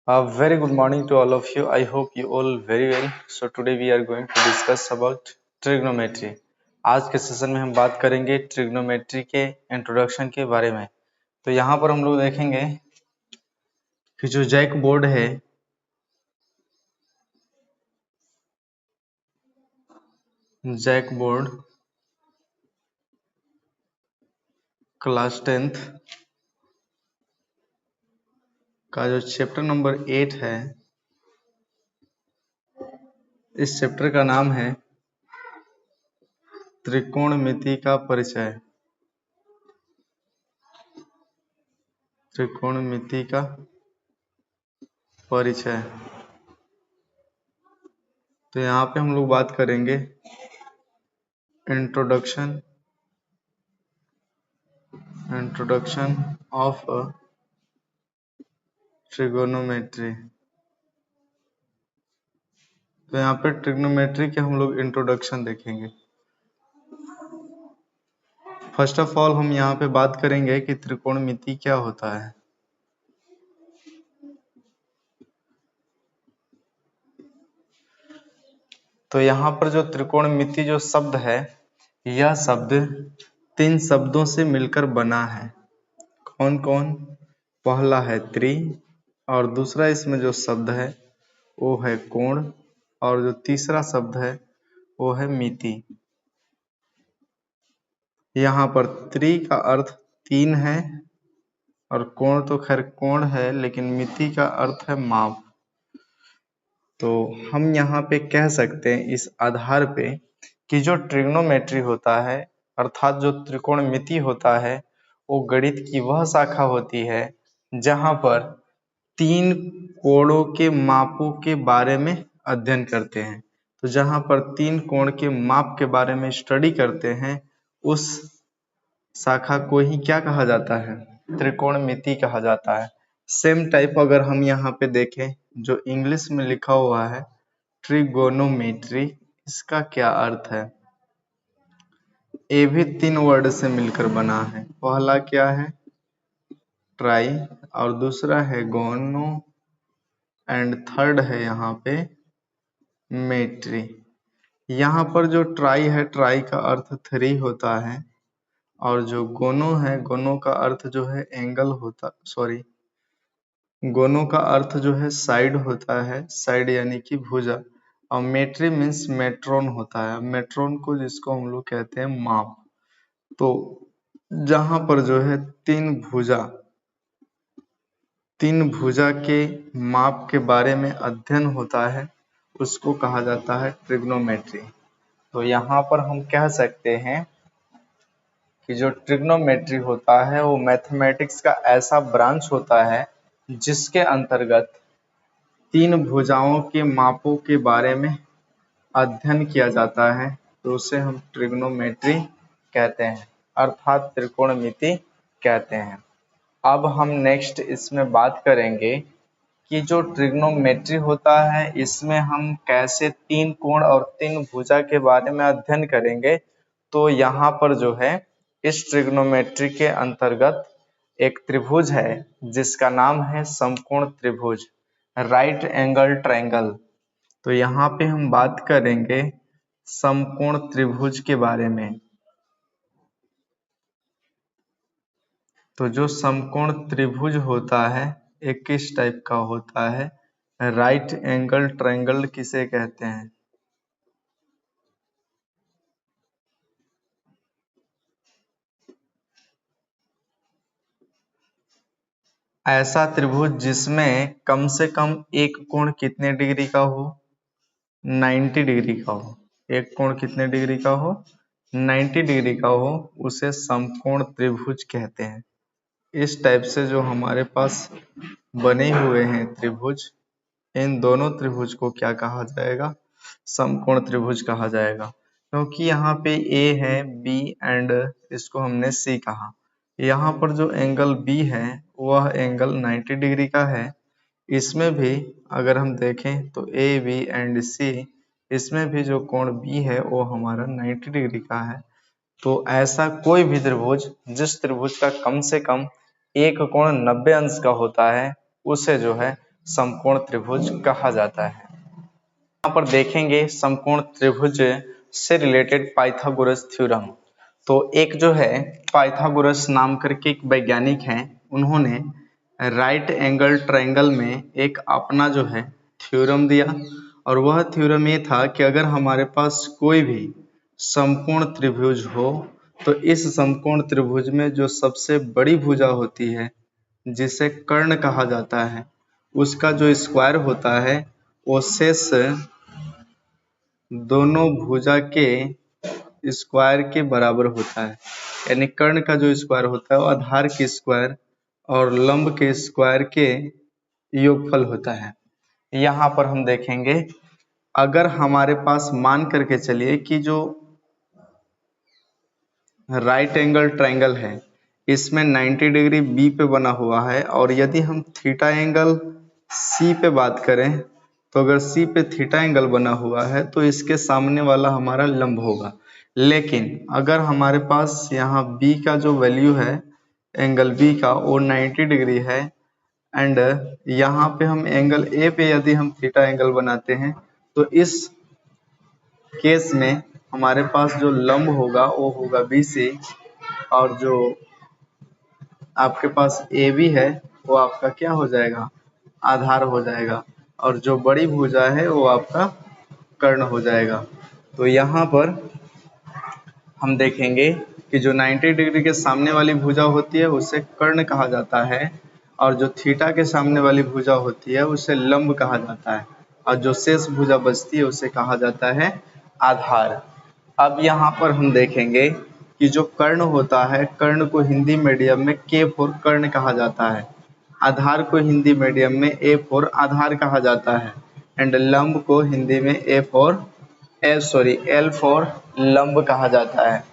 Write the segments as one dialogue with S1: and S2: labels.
S1: Very good morning to all of you. I hope you all very well. So today we are going to discuss about trigonometry. आज के session में हम बात करेंगे trigonometry के introduction के बारे में। तो यहाँ पर हम लोग देखेंगे कि जो जैक बोर्ड है, जैक बोर्ड क्लास 10th का जो चैप्टर नंबर 8 है, इस चैप्टर का नाम है त्रिकोणमिति का परिचय। त्रिकोणमिति का परिचय। तो यहाँ पे हम लोग बात करेंगे इंट्रोडक्शन ऑफ ट्रिगोनोमेट्री। तो यहाँ पे ट्रिग्नोमेट्री के हम लोग इंट्रोडक्शन देखेंगे। फर्स्ट ऑफ ऑल हम यहाँ पे बात करेंगे कि त्रिकोणमिति क्या होता है। तो यहाँ पर जो त्रिकोणमिति जो शब्द है, यह शब्द 3 शब्दों से मिलकर बना है। कौन कौन? पहला है त्रि, और दूसरा इसमें जो शब्द है वो है कोण, और जो तीसरा शब्द है वो है मिति। यहाँ पर त्रि का अर्थ 3 है, और कोण तो खैर कोण है, लेकिन मिति का अर्थ है माप। तो हम यहाँ पे कह सकते हैं इस आधार पे कि जो ट्रिग्नोमेट्री होता है, अर्थात जो त्रिकोणमिति होता है, वो गणित की वह शाखा होती है जहाँ पर 3 कोणों के मापों के बारे में अध्ययन करते हैं। तो जहाँ पर 3 कोण के माप के बारे में स्टडी करते हैं, उस शाखा को ही क्या कहा जाता है? त्रिकोणमिति कहा जाता है। सेम टाइप अगर हम यहाँ पे देखें, जो इंग्लिश में लिखा हुआ है ट्रिगोनोमेट्री, इसका क्या अर्थ है? ये भी 3 वर्ड से मिलकर बना है। पहला क्या है? ट्राई, और दूसरा है गोनो, एंड थर्ड है यहाँ पे मेट्री। यहाँ पर जो ट्राई है, ट्राई का अर्थ 3 होता है, और जो गोनो है, गोनो का अर्थ जो है एंगल होता, सॉरी, गोनो का अर्थ जो है साइड होता है, साइड यानी कि भुजा। और मेट्री मीन्स मेट्रोन होता है, मेट्रोन को जिसको हम लोग कहते हैं माप। तो जहां पर जो है 3 भुजा के माप के बारे में अध्ययन होता है, उसको कहा जाता है ट्रिग्नोमेट्री। तो यहाँ पर हम कह सकते हैं कि जो ट्रिग्नोमेट्री होता है वो मैथमेटिक्स का ऐसा ब्रांच होता है जिसके अंतर्गत 3 भुजाओं के मापों के बारे में अध्ययन किया जाता है। तो उसे हम ट्रिग्नोमेट्री कहते हैं, अर्थात त्रिकोणमिति कहते हैं। अब हम नेक्स्ट इसमें बात करेंगे कि जो ट्रिग्नोमेट्री होता है, इसमें हम कैसे 3 कोण और 3 भुजा के बारे में अध्ययन करेंगे। तो यहाँ पर जो है इस ट्रिग्नोमेट्री के अंतर्गत एक त्रिभुज है जिसका नाम है समकोण त्रिभुज, राइट एंगल ट्रायंगल। तो यहाँ पे हम बात करेंगे समकोण त्रिभुज के बारे में। तो जो समकोण त्रिभुज होता है एक किस टाइप का होता है? राइट एंगल ट्रायंगल किसे कहते हैं? ऐसा त्रिभुज जिसमें कम से कम एक कोण कितने डिग्री का हो? 90 डिग्री का हो। एक कोण कितने डिग्री का हो? 90 डिग्री का हो, उसे समकोण त्रिभुज कहते हैं। इस टाइप से जो हमारे पास बने हुए हैं त्रिभुज, इन दोनों त्रिभुज को क्या कहा जाएगा? समकोण त्रिभुज कहा जाएगा। क्योंकि यहाँ पे A है, B एंड इसको हमने C कहा। यहाँ पर जो एंगल B है वह एंगल 90 डिग्री का है। इसमें भी अगर हम देखें तो A, B एंड C, इसमें भी जो कोण B है वो हमारा 90 डिग्री का है। तो ऐसा कोई भी त्रिभुज जिस त्रिभुज का कम से कम एक कोण 90 अंश का होता है, उसे जो है समकोण त्रिभुज कहा जाता है। यहाँ पर देखेंगे समकोण त्रिभुज से रिलेटेड पाइथागोरस थ्योरम। तो एक जो है पाइथागोरस नाम करके एक वैज्ञानिक हैं, उन्होंने राइट एंगल ट्रायंगल में एक अपना जो है थ्योरम दिया, और वह थ्योरम ये था कि अगर हमारे पास कोई भी समकोण त्रिभुज हो तो इस समकोण त्रिभुज में जो सबसे बड़ी भुजा होती है जिसे कर्ण कहा जाता है, उसका जो स्क्वायर होता है वो शेष दोनों भुजा के स्क्वायर के बराबर होता है। यानी कर्ण का जो स्क्वायर होता है वो आधार के स्क्वायर और लंब के स्क्वायर के योगफल होता है। यहाँ पर हम देखेंगे, अगर हमारे पास मान करके चलिए कि जो राइट एंगल ट्रायंगल है इसमें 90 डिग्री बी पे बना हुआ है, और यदि हम थीटा एंगल सी पे बात करें तो अगर सी पे थीटा एंगल बना हुआ है तो इसके सामने वाला हमारा लंब होगा। लेकिन अगर हमारे पास यहाँ बी का जो वैल्यू है एंगल बी का वो 90 डिग्री है, एंड यहाँ पे हम एंगल ए पे यदि हम थीटा एंगल बनाते हैं तो इस केस में हमारे पास जो लंब होगा वो होगा बी से, और जो आपके पास ए बी है वो आपका क्या हो जाएगा, आधार हो जाएगा, और जो बड़ी भुजा है वो आपका कर्ण हो जाएगा। तो यहाँ पर हम देखेंगे कि जो 90 डिग्री के सामने वाली भुजा होती है उसे कर्ण कहा जाता है, और जो थीटा के सामने वाली भुजा होती है उसे लंब कहा जाता है, और जो शेष भुजा बचती है उसे कहा जाता है आधार। अब यहाँ पर हम देखेंगे कि जो कर्ण होता है, कर्ण को हिंदी मीडियम में के फॉर कर्ण कहा जाता है, आधार को हिंदी मीडियम में ए फॉर आधार कहा जाता है, एंड लंब को हिंदी में एल फॉर लंब कहा जाता है।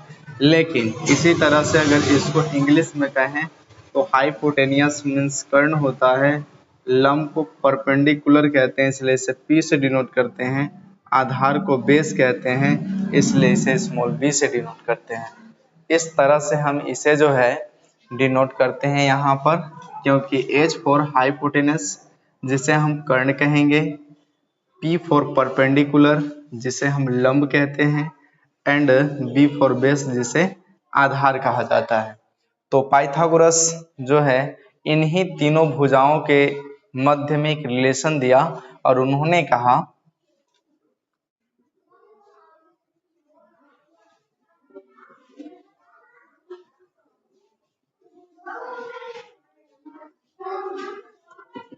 S1: लेकिन इसी तरह से अगर इसको इंग्लिश में कहें तो हाइपोटेनियस मीन्स कर्ण होता है, लंब को परपेंडिकुलर कहते हैं इसलिए इसे पी से डिनोट करते हैं, आधार को बेस कहते हैं इसलिए इसे स्मॉल बी से डिनोट करते हैं। इस तरह से हम इसे जो है डिनोट करते हैं यहाँ पर, क्योंकि एच फॉर हाइपोटेनस जिसे हम कर्ण कहेंगे, पी फॉर परपेंडिकुलर जिसे हम लंब कहते हैं, एंड बी फॉर बेस जिसे आधार कहा जाता है। तो पाइथागोरस जो है इन्हीं तीनों भुजाओं के मध्य में एक रिलेशन दिया, और उन्होंने कहा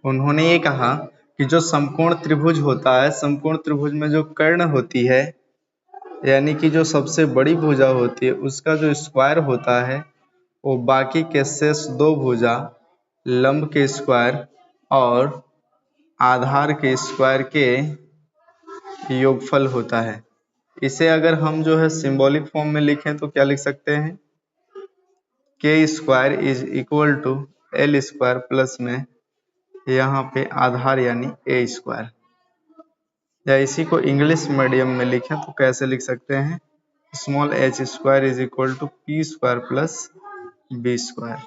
S1: उन्होंने ये कहा कि जो समकोण त्रिभुज होता है, समकोण त्रिभुज में जो कर्ण होती है यानी कि जो सबसे बड़ी भुजा होती है उसका जो स्क्वायर होता है वो बाकी के शेष दो भुजा लंब के स्क्वायर और आधार के स्क्वायर के योगफल होता है। इसे अगर हम जो है सिंबॉलिक फॉर्म में लिखें तो क्या लिख सकते हैं, K square is equal to L square plus में यहाँ पे आधार यानी ए स्क्वायर, या इसी को इंग्लिश मीडियम में लिखें तो कैसे लिख सकते हैं, small h square is equal to P square plus B square.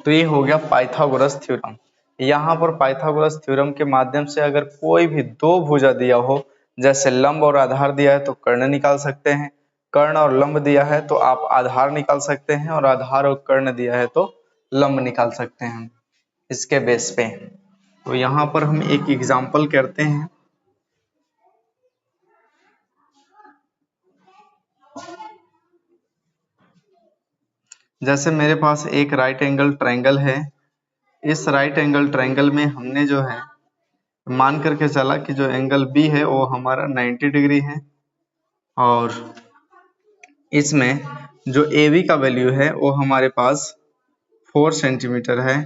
S1: तो ये हो गया पाइथागोरस थ्योरम। यहाँ पर पाइथागोरस थ्योरम के माध्यम से अगर कोई भी दो भुजा दिया हो, जैसे लंब और आधार दिया है तो कर्ण निकाल सकते हैं, कर्ण और लंब दिया है तो आप आधार निकाल सकते हैं, और आधार और कर्ण दिया है तो लंब निकाल सकते हैं इसके बेस पे। तो यहाँ पर हम एक एग्जाम्पल करते हैं। जैसे मेरे पास एक राइट एंगल ट्रायंगल है, इस राइट एंगल ट्रायंगल में हमने जो है मान करके चला कि जो एंगल बी है वो हमारा 90 डिग्री है, और इसमें जो ए बी का वैल्यू है वो हमारे पास 4 सेंटीमीटर है,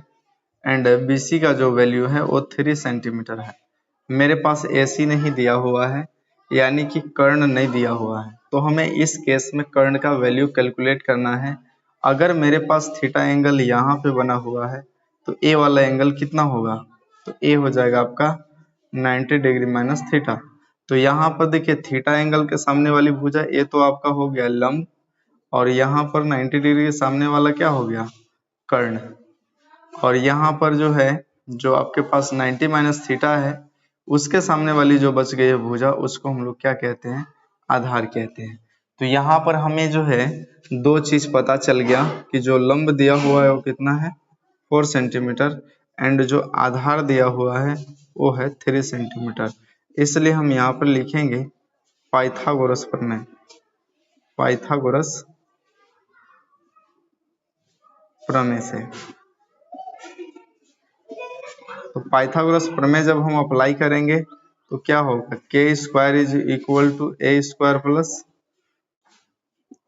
S1: एंड बी सी का जो वैल्यू है वो 3 सेंटीमीटर है। मेरे पास ए सी नहीं दिया हुआ है यानी कि कर्ण नहीं दिया हुआ है, तो हमें इस केस में कर्ण का वैल्यू कैलकुलेट करना है। अगर मेरे पास थीटा एंगल यहाँ पे बना हुआ है तो ए वाला एंगल कितना होगा, तो ए हो जाएगा आपका 90 डिग्री माइनस थीटा। तो यहाँ पर देखिए थीटा एंगल के सामने वाली भुजा ए तो आपका हो गया लंब, और यहाँ पर 90 डिग्री के सामने वाला क्या हो गया, कर्ण, और यहाँ पर जो है जो आपके पास 90 माइनस थीटा है उसके सामने वाली जो बच गई है भुजा उसको हम लोग क्या कहते हैं, आधार कहते हैं। तो यहाँ पर हमें जो है दो चीज पता चल गया कि जो लंब दिया हुआ है वो कितना है 4 सेंटीमीटर एंड जो आधार दिया हुआ है वो है 3 सेंटीमीटर। इसलिए हम यहाँ पर लिखेंगे पाइथागोरस प्रमेय। पाइथागोरस प्रमेय से, तो पाइथागोरस प्रमेय जब हम अप्लाई करेंगे तो क्या होगा, K square is equal to A square plus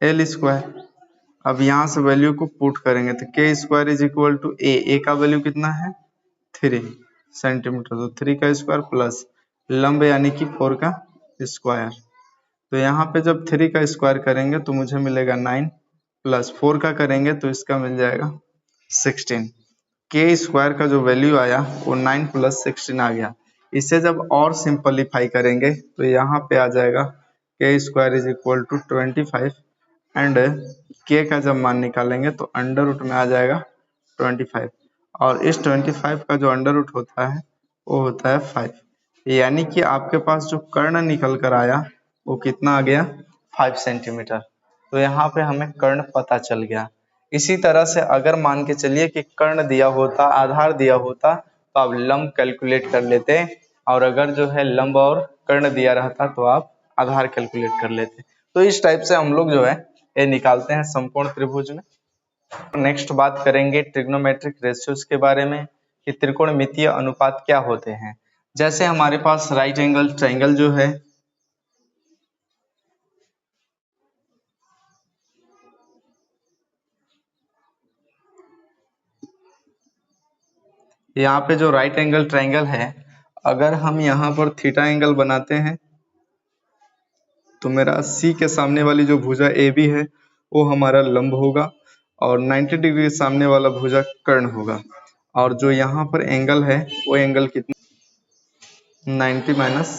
S1: L square. अब यहाँ से वैल्यू को पुट करेंगे तो K square is equal to A का वैल्यू कितना है 3 सेंटीमीटर, तो 3 का स्क्वायर प्लस लंब यानी कि 4 का स्क्वायर। तो यहाँ पे जब 3 का स्क्वायर करेंगे तो मुझे मिलेगा 9 प्लस 4 का करेंगे तो इसका मिल जाएगा 16। के स्क्वायर का जो वैल्यू आया वो 9 प्लस 16 आ गया। इसे जब और सिंपलीफाई करेंगे तो यहाँ पे आ जाएगा K square is equal to 25 and K का जब मान निकालेंगे तो अंडर रूट में आ जाएगा 25 और इस 25 का जो अंडर रूट होता है वो होता है 5, यानी कि आपके पास जो कर्ण निकल कर आया वो कितना आ गया 5 सेंटीमीटर। तो यहाँ पे हमें कर्ण पता चल गया। इसी तरह से अगर मान के चलिए कि कर्ण दिया होता, आधार दिया होता तो आप लंब कैलकुलेट कर लेते, और अगर जो है लंब और कर्ण दिया रहता तो आप आधार कैलकुलेट कर लेते। तो इस टाइप से हम लोग जो है ये निकालते हैं समकोण त्रिभुज में। नेक्स्ट बात करेंगे ट्रिग्नोमेट्रिक रेशियोज के बारे में कि त्रिकोणमितीय अनुपात क्या होते हैं। जैसे हमारे पास राइट एंगल ट्रायंगल जो है, यहाँ पे जो राइट एंगल ट्रायंगल है, अगर हम यहाँ पर थीटा एंगल बनाते हैं तो मेरा सी के सामने वाली जो भुजा ए बी है वो हमारा लंब होगा और 90 डिग्री सामने वाला भुजा कर्ण होगा, और जो यहाँ पर एंगल है वो एंगल कितना 90 माइनस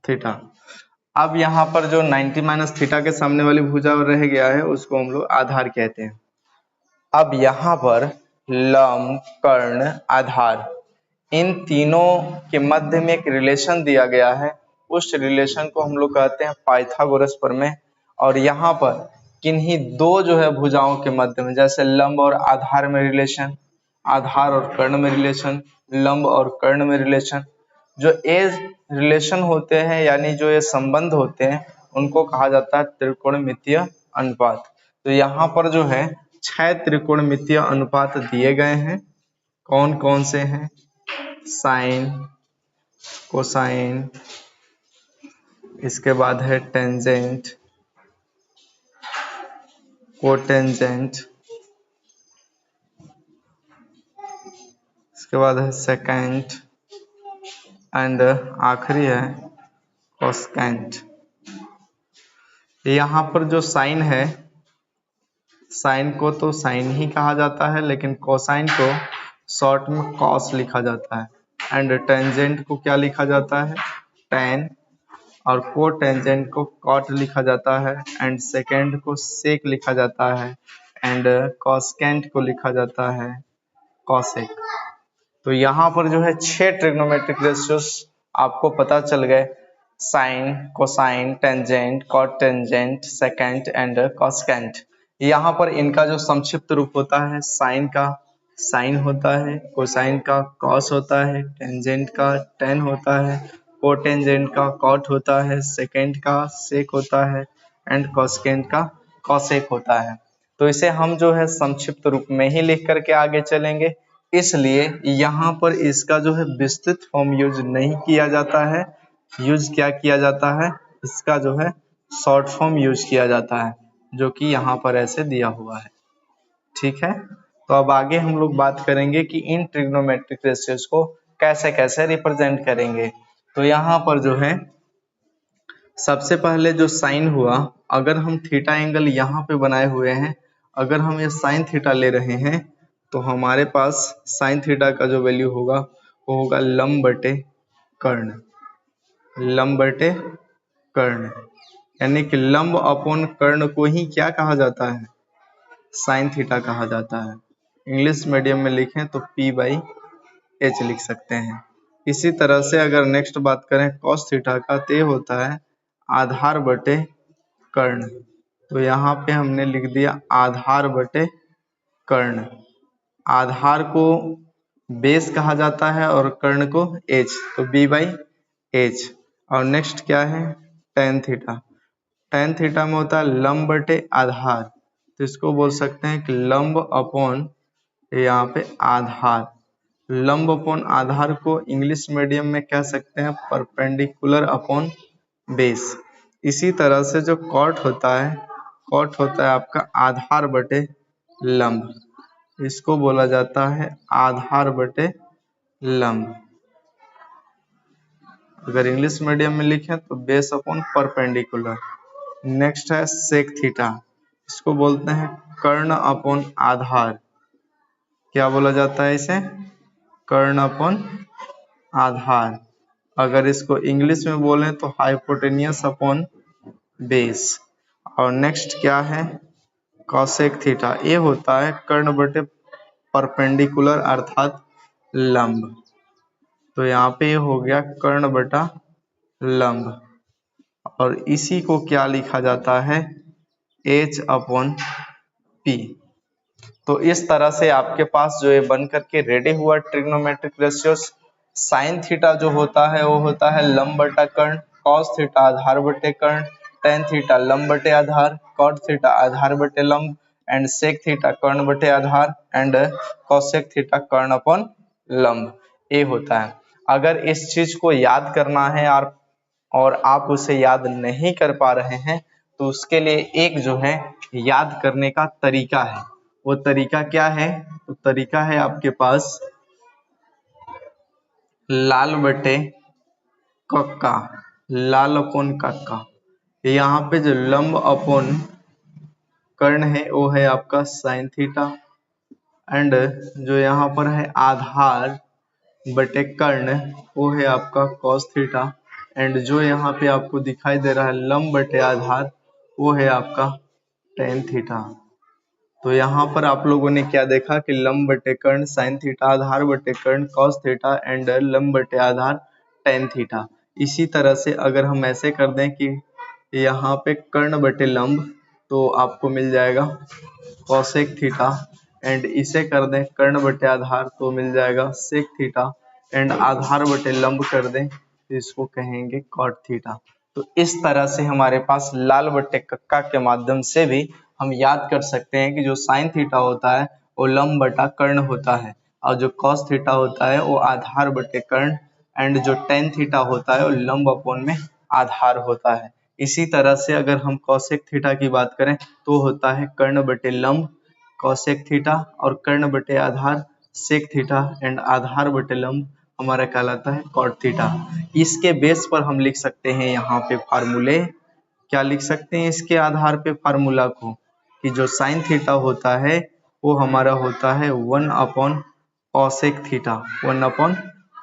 S1: थीटा। अब यहाँ पर जो 90 माइनस थीटा के सामने वाली भुजा रह गया है उसको हम लोग आधार कहते हैं। अब यहाँ पर लंब कर्ण आधार इन तीनों के मध्य में एक रिलेशन दिया गया है, उस रिलेशन को हम लोग कहते हैं पाइथागोरस प्रमेय। और यहाँ पर किन्हीं दो जो है भुजाओं के मध्य में, जैसे लंब और आधार में रिलेशन, आधार और कर्ण में रिलेशन, लंब और कर्ण में रिलेशन, जो ये रिलेशन होते हैं यानी जो ये संबंध होते हैं उनको कहा जाता है त्रिकोणमितीय अनुपात। तो यहाँ पर जो है 6 त्रिकोणमितीय अनुपात दिए गए हैं। कौन कौन से हैं, साइन, कोसाइन, इसके बाद है टेंजेंट, कोटेंजेंट, इसके बाद है सेकेंट एंड आखिरी है कोसेकेंट। यहाँ पर जो साइन है, साइन को तो साइन ही कहा जाता है, लेकिन कोसाइन को शॉर्ट में कॉस लिखा जाता है एंड टेंजेंट को क्या लिखा जाता है टेन, और कोटेंजेंट को कॉट लिखा जाता है एंड सेकेंड को सेक लिखा जाता है एंड कोसेकेंट को लिखा जाता है कॉसेक। तो यहाँ पर जो है 6 ट्रिग्नोमेट्रिक रेशियोज आपको पता चल गए, sine, cosine, tangent, cotangent, secant and cosecant. यहाँ पर इनका जो संक्षिप्त रूप होता है, साइन का साइन होता है, कोसाइन का कॉस होता है, टेंजेंट का टेन होता है, कोटेंजेंट का कॉट होता है, सेकेंट का सेक होता है एंड कोसेकेंट का कॉसेक होता है। तो इसे हम जो है संक्षिप्त रूप में ही लिख करके आगे चलेंगे, इसलिए यहाँ पर इसका जो है विस्तृत फॉर्म यूज नहीं किया जाता है। यूज क्या किया जाता है, इसका जो है शॉर्ट फॉर्म यूज किया जाता है, जो कि यहाँ पर ऐसे दिया हुआ है। ठीक है, तो अब आगे हम लोग बात करेंगे कि इन ट्रिग्नोमेट्रिक रेशियोज को कैसे कैसे रिप्रेजेंट करेंगे। तो यहाँ पर जो है सबसे पहले जो साइन हुआ, अगर हम थीटा एंगल यहाँ पे बनाए हुए हैं, अगर हम ये साइन थीटा ले रहे हैं तो हमारे पास साइन थीटा का जो वैल्यू होगा वो होगा लंब बटे कर्ण, लंब बटे कर्ण, यानी कि लंब अपॉन कर्ण को ही क्या कहा जाता है, साइन थीटा कहा जाता है। इंग्लिश मीडियम में लिखें तो P/2 एच लिख सकते हैं। इसी तरह से अगर नेक्स्ट बात करें कॉस थीटा का, तो ये होता है आधार बटे कर्ण। तो यहाँ पे हमने लिख दिया आधार बटे कर्ण। आधार को बेस कहा जाता है और कर्ण को एच, तो बी बाई एच। और नेक्स्ट क्या है टेन थीटा। टेन थीटा में होता है लंब बटे आधार, तो इसको बोल सकते हैं कि लंब अपॉन यहाँ पे आधार। लंब अपॉन आधार को इंग्लिश मीडियम में कह सकते हैं परपेंडिकुलर अपॉन बेस। इसी तरह से जो कॉट होता है आपका आधार बटे लंब, इसको बोला जाता है आधार बटे लंब। अगर इंग्लिश मीडियम में लिखें तो बेस अपॉन परपेंडिकुलर। नेक्स्ट है सेक थीटा, इसको बोलते हैं कर्ण अपॉन आधार। क्या बोला जाता है इसे? कर्ण अपॉन आधार। अगर इसको इंग्लिश में बोलें तो हाइपोटेनियस अपॉन बेस। और नेक्स्ट क्या है कॉसेक थीटा, ये होता है कर्ण बटे परपेंडिकुलर अर्थात लंब। तो यहाँ पे हो गया कर्ण बटा लंब। और इसी को क्या लिखा जाता है h अपॉन पी। तो इस तरह से आपके पास जो है बन करके रेडी हुआ ट्रिग्नोमेट्रिक रेशियोस। साइन थीटा जो होता है वो होता है लंब बटा कर्ण, कॉस थीटा आधार बटे कर्ण, टेन थीटा लंब बटे आधार, कॉट थीटा आधार बटे लंब, एंड सेक थीटा कर्ण बटे आधार, एंड कॉसेक थीटा कर्ण अपॉन लंब। ये होता है। अगर इस चीज को याद करना है और आप उसे याद नहीं कर पा रहे हैं तो उसके लिए एक जो है याद करने का तरीका है। वो तरीका क्या है? तो तरीका है आपके पास लाल बटे कक्का, लाल अपॉन कक्का। यहाँ पे जो लंब अपॉन कर्ण है वो है आपका साइन थीटा, एंड जो यहाँ पर है आधार बटे कर्ण वो है आपका कॉस थीटा, एंड जो यहाँ पे आपको दिखाई दे रहा है लंब बटे आधार वो है आपका टेन थीटा। तो यहाँ पर आप लोगों ने क्या देखा कि लंब बटे कर्ण साइन थीटा, आधार बटे कर्ण कॉस थीटा, एंड लंब बटे आधार टेन थीटा। इसी तरह से अगर हम ऐसे कर दें कि यहाँ पे कर्ण बटे लंब, तो आपको मिल जाएगा कॉसेक थीटा, एंड इसे कर दें कर्ण बटे आधार तो मिल जाएगा सेक थीटा, एंड आधार बटे लंब कर दें तो इसको कहेंगे कॉट थीटा। तो इस तरह से हमारे पास लाल बटे कक्का के माध्यम से भी हम याद कर सकते हैं कि जो साइन थीटा होता है वो लंब बटा कर्ण होता है, और जो कॉस थीटा होता है वो आधार बटे कर्ण, एंड जो टेन थीटा होता है वो लंब अपॉन में आधार होता है। इसी तरह से अगर हम कॉसेक थीटा की बात करें तो होता है कर्ण बटे लंब कॉसेक थीटा, और कर्ण बटे आधार सेक थीटा, एंड आधार बटे लंब हमारा कहलाता है कॉट थीटा। इसके बेस पर हम लिख सकते हैं यहाँ पे फार्मूले। क्या लिख सकते हैं इसके आधार पे फार्मूला को, कि जो साइन थीटा होता है वो हमारा होता है 1 upon cosec theta, 1 upon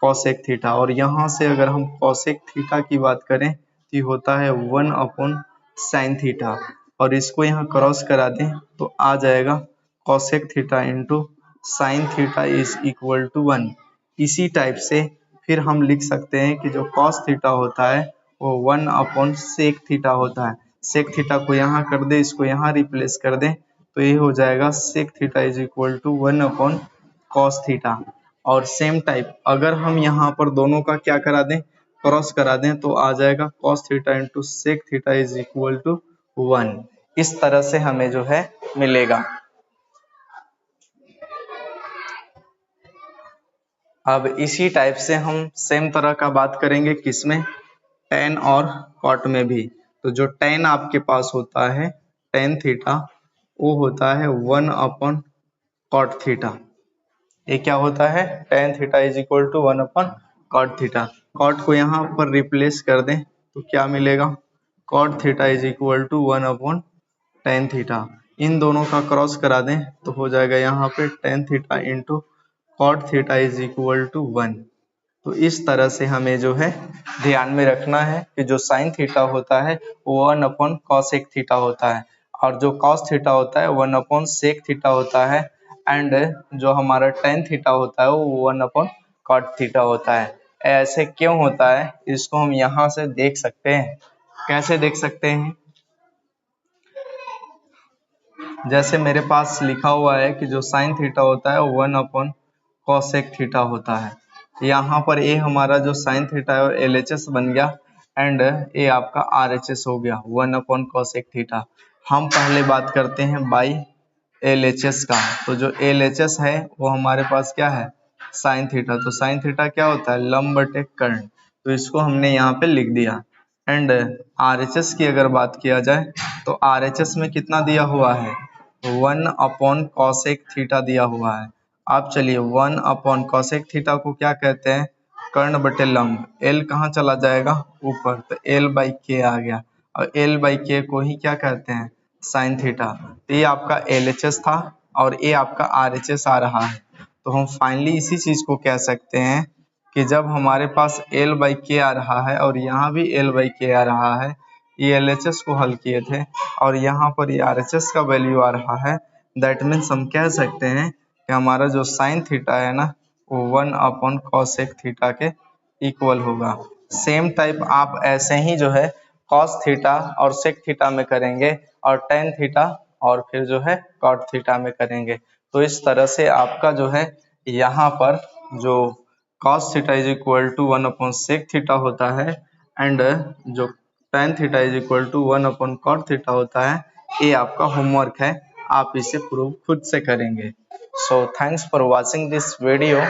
S1: cosec theta. और यहाँ से अगर हम कॉसेक थीटा की बात करें तो होता है 1 अपॉन साइन थीटा, और इसको यहाँ क्रॉस करा दें तो आ जाएगा cosec theta into sine theta is equal to 1। इसी टाइप से फिर हम लिख सकते हैं कि जो कॉस थीटा होता है वो 1 अपॉन सेक थीटा होता है। सेक थीटा को यहाँ कर दे, इसको यहाँ रिप्लेस कर दें तो ये हो जाएगा sec theta is equal to 1 upon cos theta. और सेम टाइप अगर हम यहाँ पर दोनों का क्या करा दें क्रॉस करा दें तो आ जाएगा cos theta into sec theta is equal to 1। इस तरह से हमें जो है मिलेगा। अब इसी टाइप से हम सेम तरह का बात करेंगे किसमें, टेन और कॉट में भी। तो जो टेन आपके पास होता है टेन थीटा वो होता है 1 अपॉन कॉट थीटा। ये क्या होता है tan theta is equal to 1 upon cot theta. Cot को यहाँ पर रिप्लेस कर दें तो क्या मिलेगा cot theta is equal to 1 upon tan theta. इन दोनों का क्रॉस करा दें तो हो जाएगा यहाँ पे tan theta into cot theta is equal to 1। तो इस तरह से हमें जो है ध्यान में रखना है कि जो साइन थीटा होता है वो 1 अपॉन कॉसेक थीटा होता है, और जो कॉस थीटा होता है 1 अपॉन सेक थीटा होता है, एंड जो हमारा टेन थीटा होता है वो 1 अपॉन कॉट थीटा होता है। ऐसे क्यों होता है इसको हम यहाँ से देख सकते हैं। कैसे देख सकते हैं? जैसे मेरे पास लिखा हुआ है कि जो साइन थीटा होता है वो 1 कोसेक थीटा होता है। यहाँ पर ए हमारा जो साइन थीटा है वो LHS बन गया एंड ए आपका RHS हो गया 1 कोसेक थीटा। हम पहले बात करते हैं बाई LHS का। तो जो LHS है वो हमारे पास क्या है? Sine theta. तो साइन थीटा क्या होता है? लंब बटे कर्ण। तो इसको हमने यहाँ पे लिख दिया। एंड RHS की अगर बात किया जाए तो RHS में कितना दिया हुआ है? 1 कोसेक थीटा दिया हुआ है। अब चलिए 1 कोसेक थीटा को क्या कहते हैं? कर्ण बटे लंब। L कहाँ चला जाएगा? ऊपर। तो L/K आ गया और L/K को ही क्या कहते हैं? Sine theta. तो ये आपका LHS था और ये आपका RHS आ रहा है। तो हम फाइनली इसी चीज को कह सकते हैं कि जब हमारे पास L/K आ रहा है और यहाँ भी L/K आ रहा है, ये LHS को हल किए थे और यहाँ पर ये RHS का वैल्यू आ रहा है, दैट मीन्स हम कह सकते हैं कि हमारा जो साइन थीटा है ना वो 1 कोसेक थीटा के इक्वल होगा। सेम टाइप आप ऐसे ही जो है कॉस थीटा और सेक थीटा में करेंगे और टेन थीटा और फिर जो है कॉट थीटा में करेंगे। तो इस तरह से आपका जो है यहाँ पर जो cos theta is equal to 1 sec theta होता है एंड जो tan theta is equal to 1 cot theta होता है। ये आपका होमवर्क है, आप इसे प्रूव खुद से करेंगे। So thanks for watching this video.